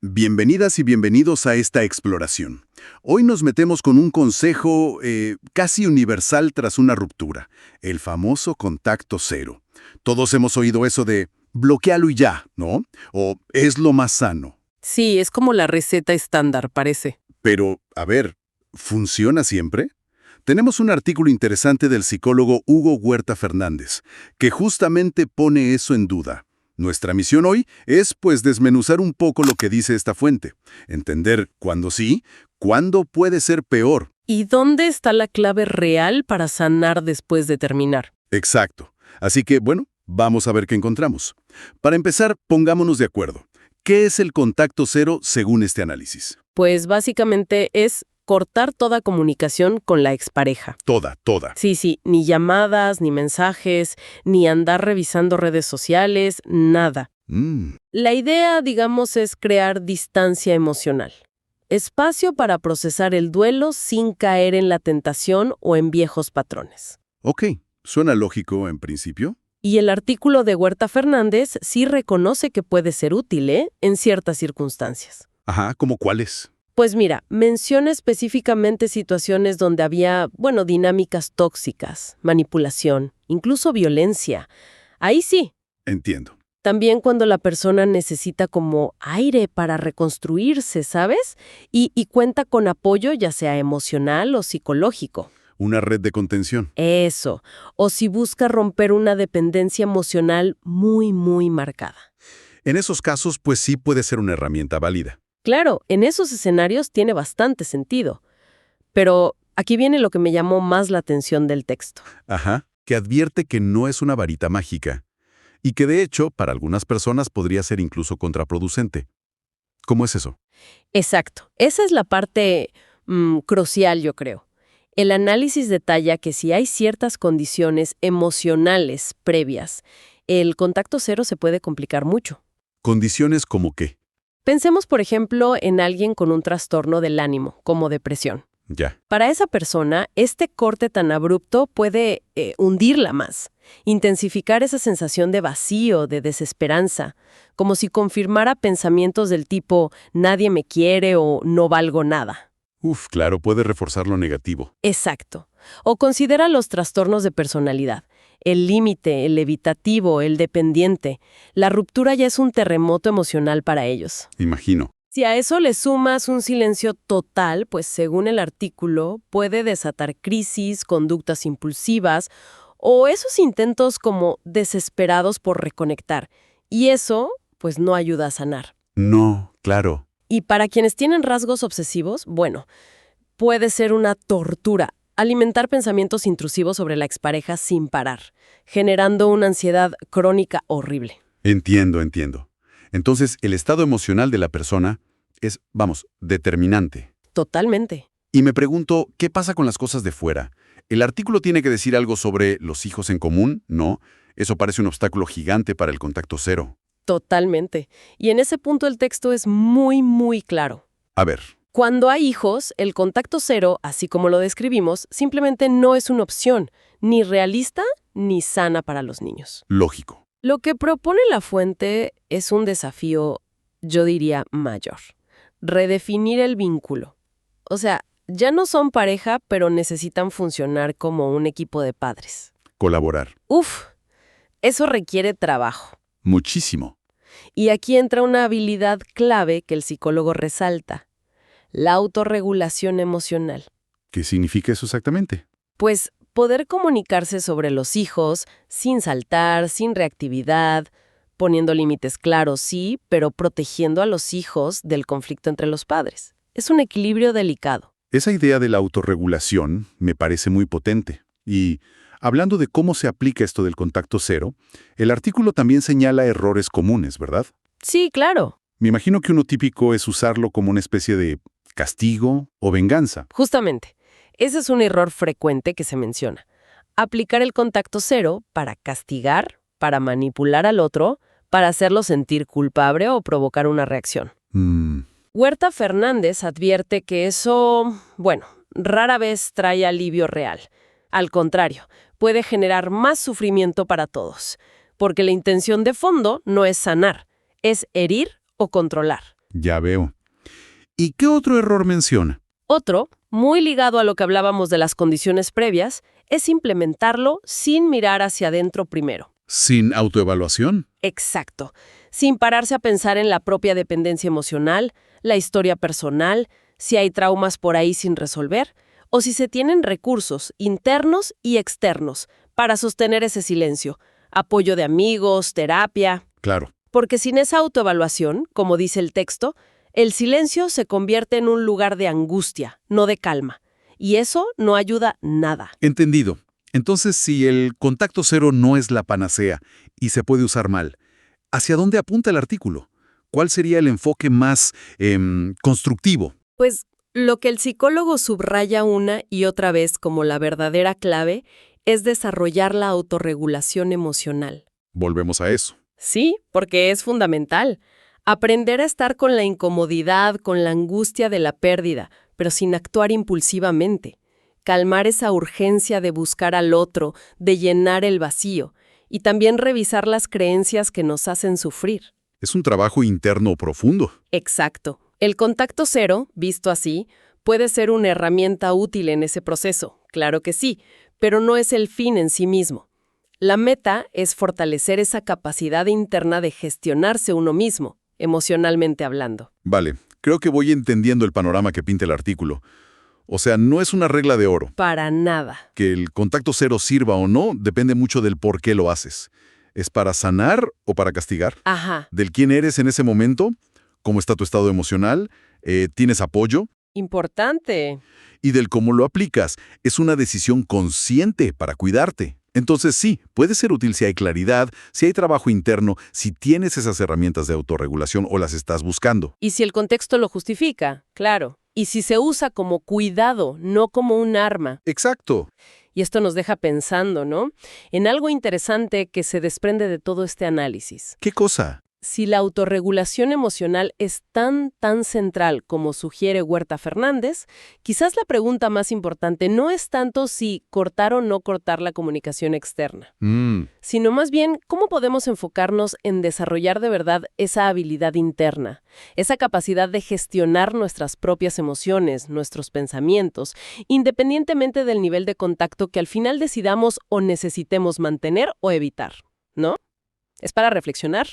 Bienvenidas y bienvenidos a esta exploración. Hoy nos metemos con un consejo casi universal tras una ruptura, el famoso contacto cero. Todos hemos oído eso de bloquealo y ya, ¿no? O es lo más sano. Sí, es como la receta estándar, parece. Pero, a ver, ¿funciona siempre? Tenemos un artículo interesante del psicólogo Hugo Huerta Fernández, que justamente pone eso en duda. Nuestra misión hoy es, pues, desmenuzar un poco lo que dice esta fuente, entender cuándo sí, cuándo puede ser peor. ¿Y dónde está la clave real para sanar después de terminar? Exacto. Así que, bueno, vamos a ver qué encontramos. Para empezar, pongámonos de acuerdo. ¿Qué es el contacto cero según este análisis? Pues básicamente es cortar toda comunicación con la expareja. Toda. Sí, ni llamadas, ni mensajes, ni andar revisando redes sociales, nada. La idea, digamos, es crear distancia emocional. Espacio para procesar el duelo sin caer en la tentación o en viejos patrones. Ok, suena lógico en principio. Y el artículo de Huerta Fernández sí reconoce que puede ser útil, en ciertas circunstancias. Ajá, ¿cómo cuáles? Pues mira, menciona específicamente situaciones donde había, dinámicas tóxicas, manipulación, incluso violencia. Ahí sí. Entiendo. También cuando la persona necesita como aire para reconstruirse, ¿sabes? Y cuenta con apoyo ya sea emocional o psicológico. Una red de contención. Eso. O si busca romper una dependencia emocional muy, muy marcada. En esos casos, pues sí puede ser una herramienta válida. Claro, en esos escenarios tiene bastante sentido. Pero aquí viene lo que me llamó más la atención del texto. Ajá, que advierte que no es una varita mágica y que de hecho, para algunas personas podría ser incluso contraproducente. ¿Cómo es eso? Exacto. Esa es la parte crucial, yo creo. El análisis detalla que si hay ciertas condiciones emocionales previas, el contacto cero se puede complicar mucho. ¿Condiciones como qué? Pensemos, por ejemplo, en alguien con un trastorno del ánimo, como depresión. Ya. Para esa persona, este corte tan abrupto puede hundirla más, intensificar esa sensación de vacío, de desesperanza, como si confirmara pensamientos del tipo nadie me quiere o no valgo nada. Claro, puede reforzar lo negativo. Exacto. O considera los trastornos de personalidad. El límite, el evitativo, el dependiente. La ruptura ya es un terremoto emocional para ellos. Imagino. Si a eso le sumas un silencio total, pues según el artículo, puede desatar crisis, conductas impulsivas o esos intentos como desesperados por reconectar. Y eso, pues no ayuda a sanar. No, claro. Y para quienes tienen rasgos obsesivos, puede ser una tortura alimentar pensamientos intrusivos sobre la expareja sin parar, generando una ansiedad crónica horrible. Entiendo. Entonces, el estado emocional de la persona es, determinante. Totalmente. Y me pregunto, ¿qué pasa con las cosas de fuera? ¿El artículo tiene que decir algo sobre los hijos en común? No. Eso parece un obstáculo gigante para el contacto cero. Totalmente. Y en ese punto el texto es muy, muy claro. A ver. Cuando hay hijos, el contacto cero, así como lo describimos, simplemente no es una opción, ni realista ni sana para los niños. Lógico. Lo que propone la fuente es un desafío, yo diría, mayor. Redefinir el vínculo. O sea, ya no son pareja, pero necesitan funcionar como un equipo de padres. Colaborar. Eso requiere trabajo. Muchísimo. Y aquí entra una habilidad clave que el psicólogo resalta: la autorregulación emocional. ¿Qué significa eso exactamente? Pues poder comunicarse sobre los hijos sin saltar, sin reactividad, poniendo límites claros, sí, pero protegiendo a los hijos del conflicto entre los padres. Es un equilibrio delicado. Esa idea de la autorregulación me parece muy potente. Y hablando de cómo se aplica esto del contacto cero, el artículo también señala errores comunes, ¿verdad? Sí, claro. Me imagino que uno típico es usarlo como una especie de castigo o venganza. Justamente. Ese es un error frecuente que se menciona. Aplicar el contacto cero para castigar, para manipular al otro, para hacerlo sentir culpable o provocar una reacción. Huerta Fernández advierte que eso, rara vez trae alivio real. Al contrario, puede generar más sufrimiento para todos, porque la intención de fondo no es sanar, es herir o controlar. Ya veo. ¿Y qué otro error menciona? Otro, muy ligado a lo que hablábamos de las condiciones previas, es implementarlo sin mirar hacia adentro primero. ¿Sin autoevaluación? Exacto. Sin pararse a pensar en la propia dependencia emocional, la historia personal, si hay traumas por ahí sin resolver, o si se tienen recursos internos y externos para sostener ese silencio, apoyo de amigos, terapia. Claro. Porque sin esa autoevaluación, como dice el texto, el silencio se convierte en un lugar de angustia, no de calma. Y eso no ayuda nada. Entendido. Entonces, si el contacto cero no es la panacea y se puede usar mal, ¿hacia dónde apunta el artículo? ¿Cuál sería el enfoque más constructivo? Pues lo que el psicólogo subraya una y otra vez como la verdadera clave es desarrollar la autorregulación emocional. Volvemos a eso. Sí, porque es fundamental. Aprender a estar con la incomodidad, con la angustia de la pérdida, pero sin actuar impulsivamente. Calmar esa urgencia de buscar al otro, de llenar el vacío, y también revisar las creencias que nos hacen sufrir. Es un trabajo interno profundo. Exacto. El contacto cero, visto así, puede ser una herramienta útil en ese proceso, claro que sí, pero no es el fin en sí mismo. La meta es fortalecer esa capacidad interna de gestionarse uno mismo, emocionalmente hablando. Vale, creo que voy entendiendo el panorama que pinta el artículo. O sea, no es una regla de oro. Para nada. Que el contacto cero sirva o no depende mucho del por qué lo haces. ¿Es para sanar o para castigar? Ajá. ¿Del quién eres en ese momento? ¿Cómo está tu estado emocional? ¿Tienes apoyo? Importante. Y del cómo lo aplicas. Es una decisión consciente para cuidarte. Entonces sí, puede ser útil si hay claridad, si hay trabajo interno, si tienes esas herramientas de autorregulación o las estás buscando. Y si el contexto lo justifica, claro. Y si se usa como cuidado, no como un arma. Exacto. Y esto nos deja pensando, ¿no? En algo interesante que se desprende de todo este análisis. ¿Qué cosa? Si la autorregulación emocional es tan central como sugiere Huerta Fernández, quizás la pregunta más importante no es tanto si cortar o no cortar la comunicación externa, sino más bien cómo podemos enfocarnos en desarrollar de verdad esa habilidad interna, esa capacidad de gestionar nuestras propias emociones, nuestros pensamientos, independientemente del nivel de contacto que al final decidamos o necesitemos mantener o evitar, ¿no? Es para reflexionar.